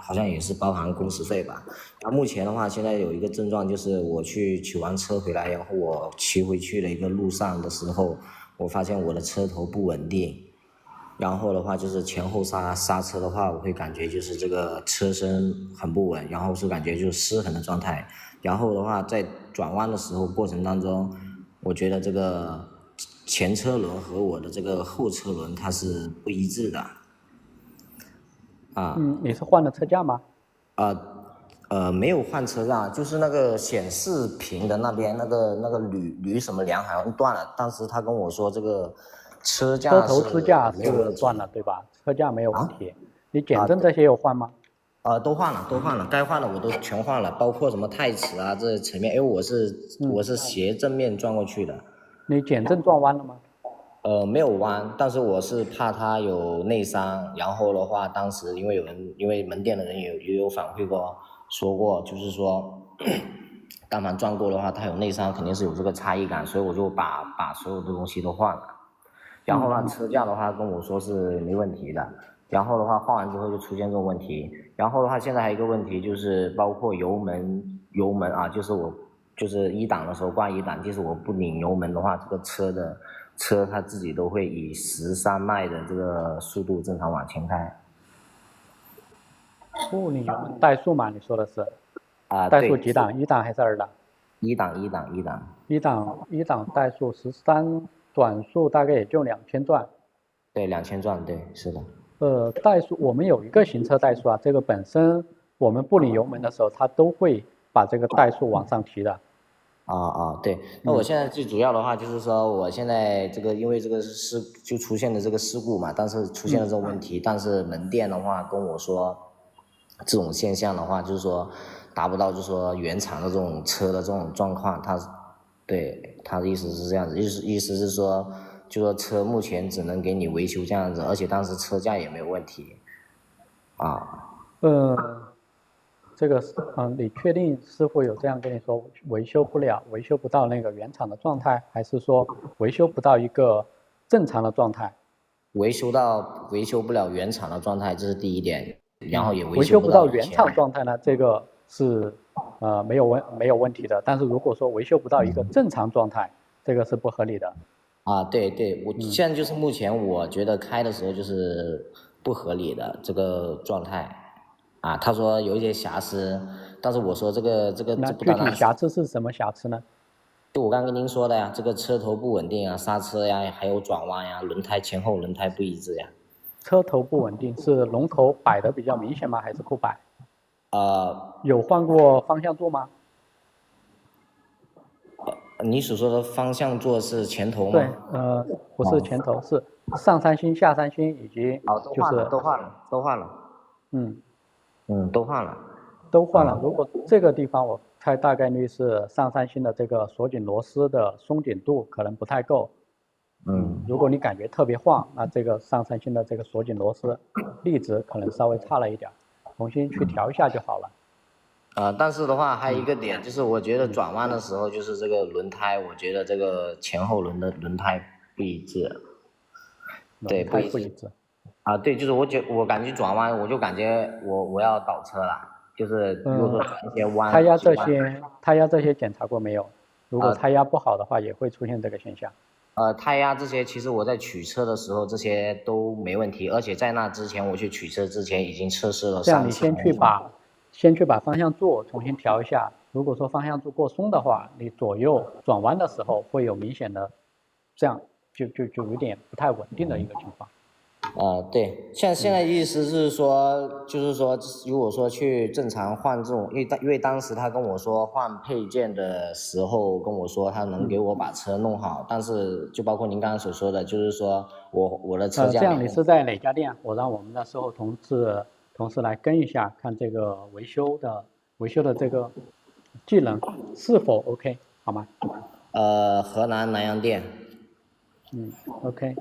好像也是包含工时费吧。然后目前的话，现在有一个症状就是我去取完车回来，然后我骑回去的一个路上的时候，我发现我的车头不稳定，然后的话就是前后刹车的话，我会感觉就是这个车身很不稳，然后是感觉就是失衡的状态。然后的话在转弯的时候过程当中，我觉得这个前车轮和我的这个后车轮它是不一致的。你是换了车架吗？没有换车架，就是那个显示屏的那边那个铝什么梁好像断了。当时他跟我说这个车头支架是断了，对吧？车架没有问题。你减震这些有换吗？都换了，该换的我都全换了，包括什么太齿啊这层面，因为我是斜正面转过去的。你减震转弯了吗？没有弯，但是我是怕他有内伤，然后的话，当时因为门店的人也有反馈过，说过就是说，但凡撞过的话，他有内伤，肯定是有这个差异感，所以我就把所有的东西都换了。然后呢，车架的话跟我说是没问题的，然后的话换完之后就出现这种问题，然后的话现在还有一个问题就是包括油门啊，就是一档的时候挂一档，就是我不拧油门的话，这个车它自己都会以13迈的这个速度正常往前开。不拧油门怠速嘛？你说的是？怠速几档？1档还是2档？一档。一档怠速13，转速大概也就2000转。对，2000转，对，是的。怠速我们有一个行车怠速啊，这个本身我们不拧油门的时候，它都会把这个怠速往上提的。对，那我现在最主要的话就是说，我现在这个因为这个就出现了这个事故嘛，但是出现了这种问题，但是门店的话跟我说，这种现象的话就是说达不到就是说原厂的这种车的这种状况，他的意思是这样子，意思是说，就说车目前只能给你维修这样子，而且当时车架也没有问题。这个你确定师傅有这样跟你说维修不了，维修不到那个原厂的状态，还是说维修不到一个正常的状态？维修不了原厂的状态，这是第一点，然后也维修不到原厂状态呢，这个是没有问题的。但是如果说维修不到一个正常状态，这个是不合理的。啊，对，我现在就是目前我觉得开的时候就是不合理的这个状态，啊，他说有一些瑕疵，但是我说这那不单单具体瑕疵是什么瑕疵呢？就我刚跟您说的呀，这个车头不稳定啊，刹车呀，还有转弯呀，轮胎前后轮胎不一致呀。车头不稳定是龙头摆的比较明显吗？还是不摆？有换过方向座吗？你所说的方向座是前头吗？对，不是前头，是上三星、下三星以及就是都换了。都换了。都换了。如果这个地方我猜大概率是上三星的这个锁紧螺丝的松紧度可能不太够。如果你感觉特别晃，那这个上三星的这个锁紧螺丝力值可能稍微差了一点，重新去调一下就好了。但是的话还有一个点，就是我觉得转弯的时候，就是这个轮胎，我觉得这个前后轮的轮胎不一致。对，不一致。对，就是我感觉转弯，我就感觉我要倒车了，就是如果说转一些弯。胎压这些检查过没有？如果胎压不好的话，也会出现这个现象。胎压这些，其实我在取车的时候这些都没问题，而且在那之前我去取车之前已经测试了3次。这样你先去把方向座重新调一下，如果说方向座过松的话，你左右转弯的时候会有明显的，这样就有点不太稳定的一个情况。对，现在意思是说，就是说，如果说去正常换这种，因为当时他跟我说换配件的时候跟我说他能给我把车弄好，但是就包括您刚刚所说的，就是说我的车架。这样你是在哪家店？我让我们的售后同事来跟一下，看这个维修的这个技能是否 OK， 好吗？河南南阳店。OK。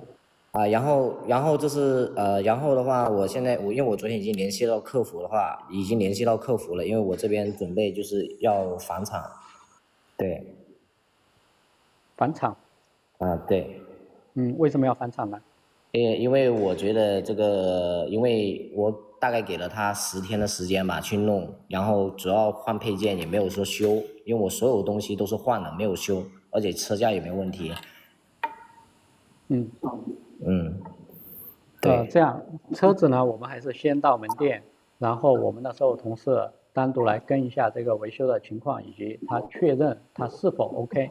然后就是然后的话，因为我昨天已经联系到客服了，因为我这边准备就是要返厂。对。返厂。对。为什么要返厂呢？因为我觉得这个，因为我大概给了他10天的时间吧去弄，然后主要换配件也没有说修，因为我所有东西都是换了，没有修，而且车架也没问题。对。这样车子呢，我们还是先到门店，然后我们的售后同事单独来跟一下这个维修的情况，以及他确认他是否 OK，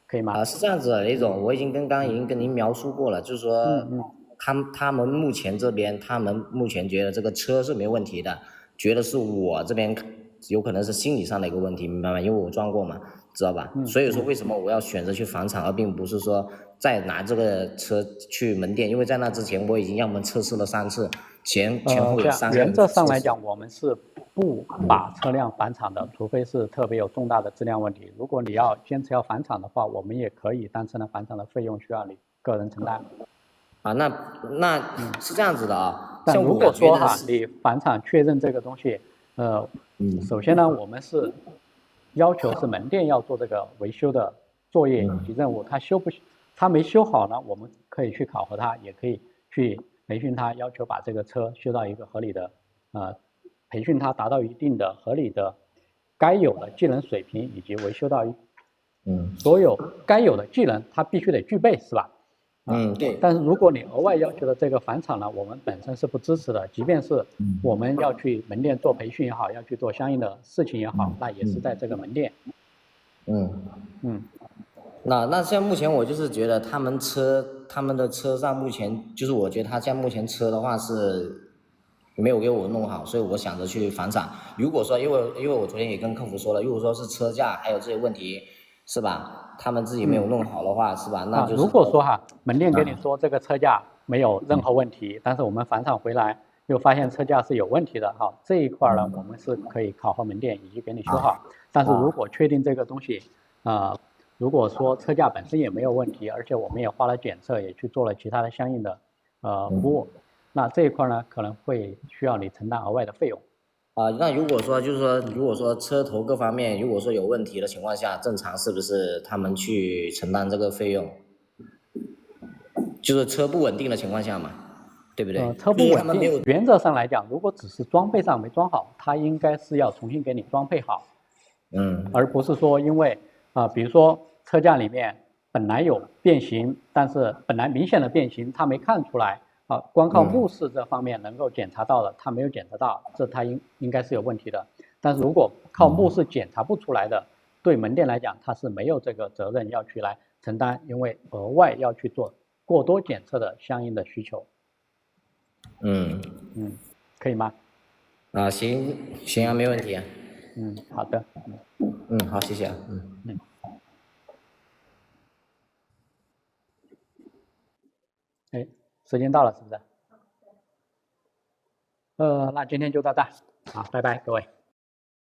可以吗？是这样子的，雷总，我已经跟您描述过了，就是说，他们目前觉得这个车是没问题的，觉得是我这边有可能是心理上的一个问题，明白吗？因为我撞过嘛，知道吧？所以说为什么我要选择去返厂，而并不是说再拿这个车去门店，因为在那之前我已经让我们测试了3次，前后有3个。原则上来讲，我们是不把车辆返厂的，除非是特别有重大的质量问题。如果你要坚持要返厂的话，我们也可以，但是呢，返厂的费用需要你个人承担。那是这样子的啊。但如果说你返厂确认这个东西，首先呢，我们是要求是门店要做这个维修的作业以及任务，他没修好呢，我们可以去考核他，也可以去培训他，要求把这个车修到一个合理的，培训他达到一定的合理的该有的技能水平，以及维修到所有该有的技能，他必须得具备，是吧？对。但是如果你额外要求的这个返厂呢，我们本身是不支持的，即便是我们要去门店做培训也好，要去做相应的事情也好，那也是在这个门店。那现在目前我就是觉得他们的车上目前就是我觉得他现在目前车的话是没有给我弄好，所以我想着去返厂。如果说因为我昨天也跟客服说了，如果说是车架还有这些问题，是吧？他们自己没有弄好的话，是吧？那就是如果说门店跟你说这个车架没有任何问题，但是我们返厂回来又发现车架是有问题的，这一块呢，我们是可以考核门店以及给你修好。但是如果确定这个东西，如果说车架本身也没有问题，而且我们也花了检测，也去做了其他的相应的服务，那这一块呢可能会需要你承担额外的费用。那如果说就是说，如果说车头各方面如果说有问题的情况下，正常是不是他们去承担这个费用？就是车不稳定的情况下嘛，对不对？车不稳定，原则上来讲，如果只是装备上没装好，它应该是要重新给你装配好，而不是说因为比如说车架里面本来有变形，但是本来明显的变形他没看出来。光靠目视这方面能够检查到的，他没有检查到，这他应该是有问题的。但是如果靠目视检查不出来的，对门店来讲，他是没有这个责任要去来承担，因为额外要去做过多检测的相应的需求。可以吗？行啊，没问题啊。好的。好，谢谢啊。时间到了，是不是？那今天就到这，好，拜拜，各位。